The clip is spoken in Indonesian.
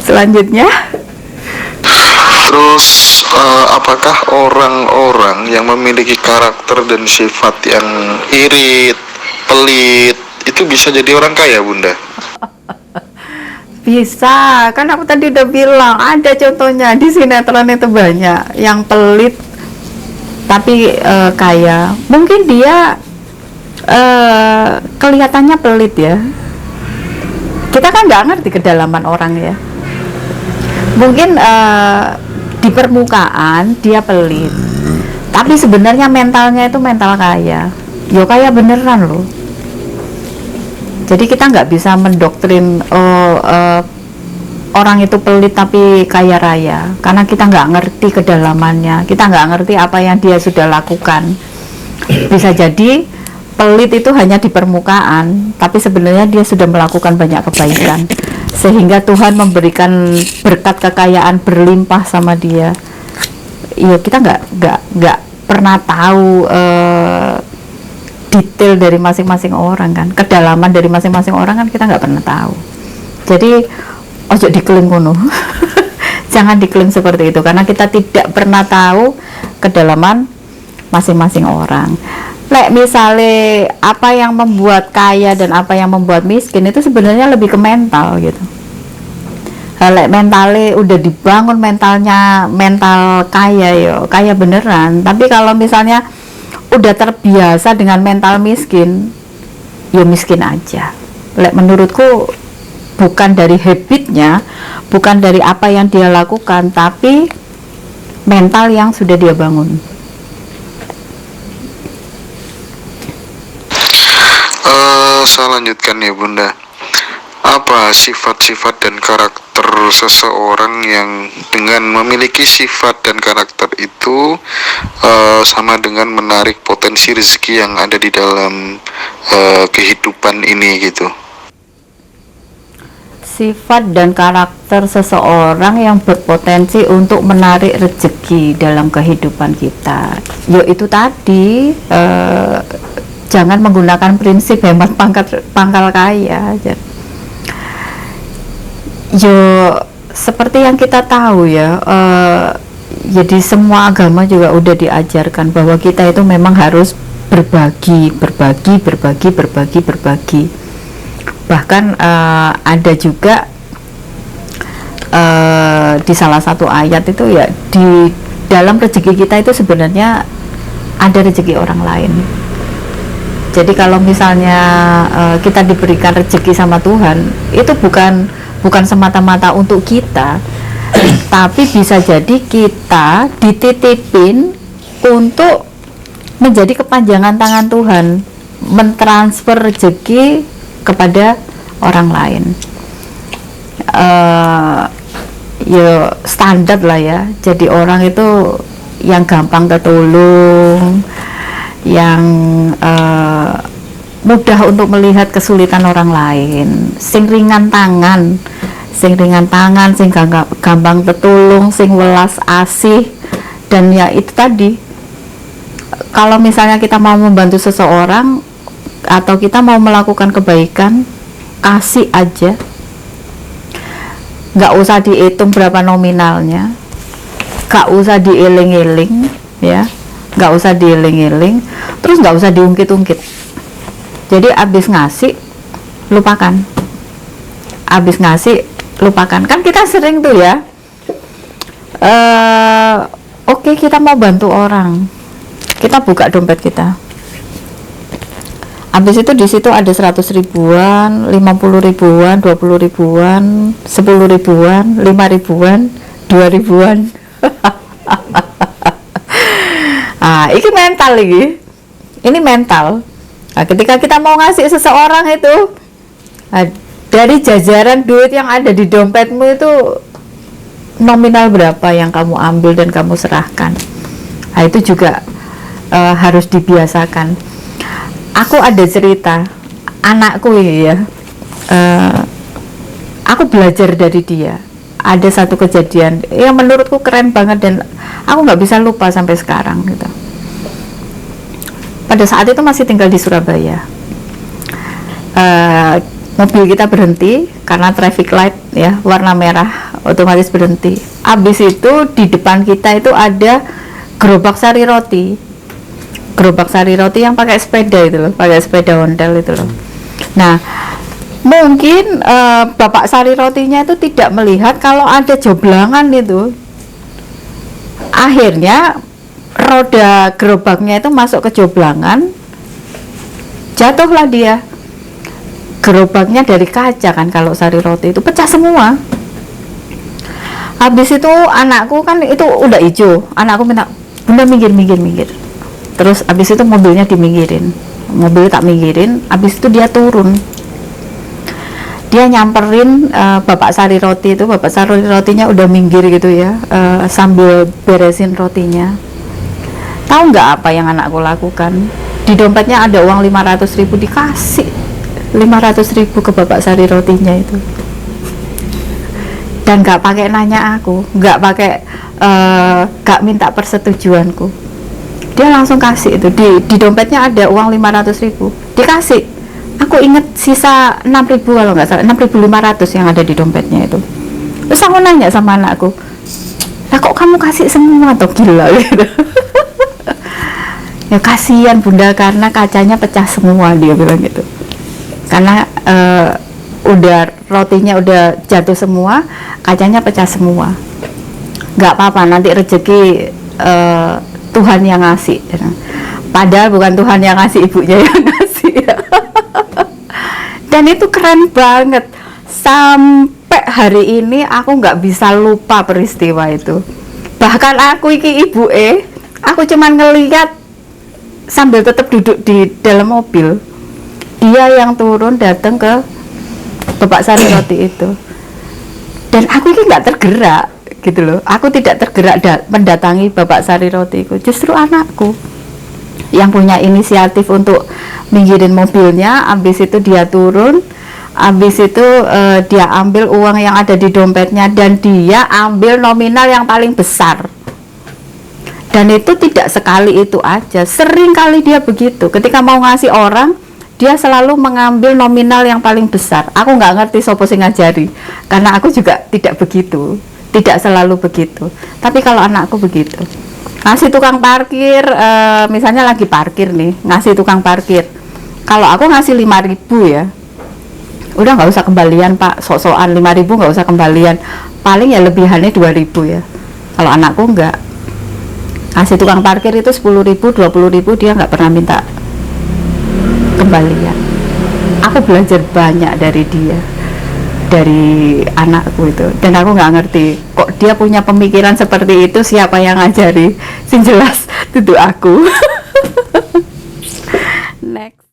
Selanjutnya, Terus apakah orang-orang yang memiliki karakter dan sifat yang irit, pelit, itu bisa jadi orang kaya, Bunda? bisa, kan aku tadi udah bilang ada contohnya di sinetron itu banyak yang pelit tapi kaya. Mungkin dia kelihatannya pelit ya. Kita kan nggak ngerti kedalaman orang ya. Mungkin di permukaan dia pelit, tapi sebenarnya mentalnya itu mental kaya. Yo kaya beneran loh. Jadi kita nggak bisa mendoktrin orang itu pelit tapi kaya raya, karena kita nggak ngerti kedalamannya, kita nggak ngerti apa yang dia sudah lakukan. Bisa jadi pelit itu hanya di permukaan, tapi sebenarnya dia sudah melakukan banyak kebaikan, sehingga Tuhan memberikan berkat kekayaan berlimpah sama dia. Iya, kita nggak pernah tahu detail dari masing-masing orang kan, kedalaman dari masing-masing orang kan kita nggak pernah tahu. Jadi ojo diklaim kuno. Jangan diklaim seperti itu, karena kita tidak pernah tahu kedalaman masing-masing orang. Lek misalnya apa yang membuat kaya dan apa yang membuat miskin itu sebenarnya lebih ke mental gitu. Lek mentalnya udah dibangun, mentalnya mental kaya yo, kaya beneran. Tapi kalau misalnya udah terbiasa dengan mental miskin, ya miskin aja. Lek menurutku bukan dari habitnya, bukan dari apa yang dia lakukan, tapi mental yang sudah dia bangun. Saya lanjutkan ya, Bunda. Apa sifat-sifat dan karakter seseorang yang dengan memiliki sifat dan karakter itu sama dengan menarik potensi rezeki yang ada di dalam kehidupan ini gitu? Sifat dan karakter seseorang yang berpotensi untuk menarik rezeki dalam kehidupan kita, yaitu tadi jangan menggunakan prinsip hemat pangkal kaya. Yo, seperti yang kita tahu ya, jadi semua agama juga udah diajarkan bahwa kita itu memang harus berbagi. Bahkan ada juga di salah satu ayat itu ya, di dalam rezeki kita itu sebenarnya ada rezeki orang lain. Jadi kalau misalnya kita diberikan rezeki sama Tuhan, itu bukan semata-mata untuk kita, tapi bisa jadi kita dititipin untuk menjadi kepanjangan tangan Tuhan, mentransfer rezeki kepada orang lain. Ya standar lah ya, jadi orang itu yang gampang tertolong, yang mudah untuk melihat kesulitan orang lain, sing ringan tangan, sing gampang tertolong, sing welas asih. Dan ya itu tadi, kalau misalnya kita mau membantu seseorang atau kita mau melakukan kebaikan, kasih aja, nggak usah dihitung berapa nominalnya, nggak usah dieling-eling ya, nggak usah dieling-eling, terus nggak usah diungkit-ungkit. Jadi abis ngasih lupakan, abis ngasih lupakan. Kan kita sering tuh ya, oke, kita mau bantu orang, kita buka dompet kita, habis itu di situ ada 100 ribuan, 50 ribuan, 20 ribuan, 10 ribuan, 5 ribuan, 2 ribuan. Ah, ini mental lagi. Ini mental. Nah, ketika kita mau ngasih seseorang itu, dari jajaran duit yang ada di dompetmu itu, nominal berapa yang kamu ambil dan kamu serahkan. Nah, itu juga harus dibiasakan. Aku ada cerita anakku ya, aku belajar dari dia. Ada satu kejadian yang menurutku keren banget dan aku nggak bisa lupa sampai sekarang gitu. Pada saat itu masih tinggal di Surabaya, mobil kita berhenti karena traffic light ya, warna merah otomatis berhenti. Habis itu di depan kita itu ada gerobak sari roti, yang pakai sepeda itu loh, pakai sepeda ontel itu loh. Nah, mungkin bapak sari rotinya itu tidak melihat kalau ada joblangan itu. Akhirnya roda gerobaknya itu masuk ke joblangan, jatuhlah dia. Gerobaknya dari kaca kan, kalau sari roti itu pecah semua. Habis itu anakku kan itu udah hijau, anakku minta, bunda minggir. Terus habis itu mobilnya diminggirin, mobil tak minggirin. Habis itu dia turun, dia nyamperin bapak sari roti itu. Bapak sari rotinya udah minggir gitu ya, sambil beresin rotinya. Tahu nggak apa yang anakku lakukan? Di dompetnya ada uang 500.000, dikasih 500.000 ke bapak sari rotinya itu. Dan nggak pakai nanya aku, nggak nggak minta persetujuanku, dia langsung kasih itu. Di dompetnya ada uang 500.000, dikasih. Aku inget sisa 6.000 kalau nggak salah, 6.500 yang ada di dompetnya itu. Terus aku nanya sama anakku, lah kok kamu kasih semua atau gila gitu? Ya kasihan bunda, karena kacanya pecah semua, dia bilang gitu. Karena udah rotinya udah jatuh semua, kacanya pecah semua. Nggak apa-apa, nanti rezeki Tuhan yang ngasih. Padahal bukan Tuhan yang ngasih, ibunya yang ngasih. Dan itu keren banget. Sampai hari ini aku nggak bisa lupa peristiwa itu. Bahkan aku ibu aku cuman ngeliat sambil tetap duduk di dalam mobil. Dia yang turun datang ke bapak sari roti itu, dan aku ini nggak tergerak gitu loh. Aku tidak tergerak mendatangi bapak sari roti itu. Justru anakku yang punya inisiatif untuk minggirin mobilnya. Habis itu dia turun, habis itu dia ambil uang yang ada di dompetnya, dan dia ambil nominal yang paling besar. Dan itu tidak sekali itu aja, sering kali dia begitu. Ketika mau ngasih orang, dia selalu mengambil nominal yang paling besar. Aku nggak ngerti sopo sing ngajari, karena aku juga tidak begitu, tidak selalu begitu. Tapi kalau anakku begitu, ngasih tukang parkir, misalnya lagi parkir nih, ngasih tukang parkir. Kalau aku ngasih 5.000 ya, udah nggak usah kembalian pak, sok-sokan 5.000 nggak usah kembalian, paling ya lebihannya 2.000 ya. Kalau anakku nggak, ngasih tukang parkir itu 10.000, 20.000, dia nggak pernah minta kembalian. Aku belajar banyak dari dia, dari anakku itu. Dan aku nggak ngerti kok dia punya pemikiran seperti itu, siapa yang ngajari. Sing jelas itu aku. Next.